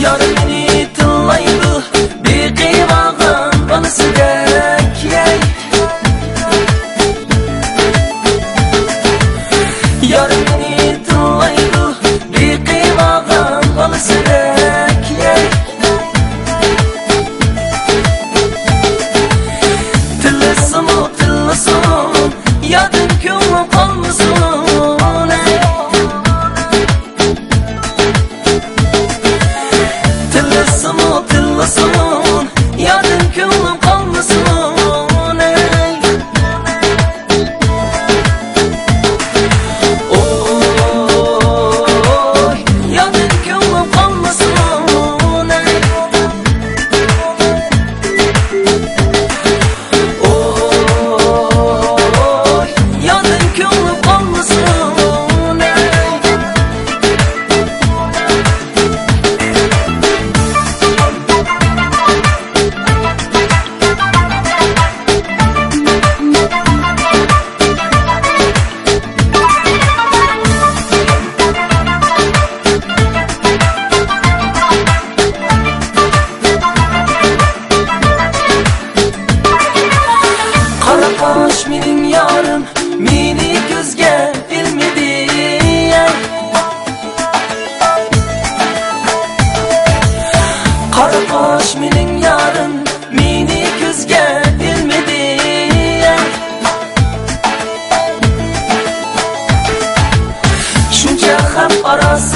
Yarın meni tıllaydı bir kıyvağın balısıdek yey. Yarın meni tıllaydı bir kıyvağın balısıdek yey. Tılısın o tılısın, yadın köyüm kalmasın. Tılısın o tılısın, yadın köyüm kalmasın. Oy, yadın köyüm kalmasın. Oy, yadın köyüm kalmasın. Qaraqash mening yorim, meni ko'zga ilmidi. Qaraqash mening yorim, meni ko'zga ilmidi. Shuncha ham aros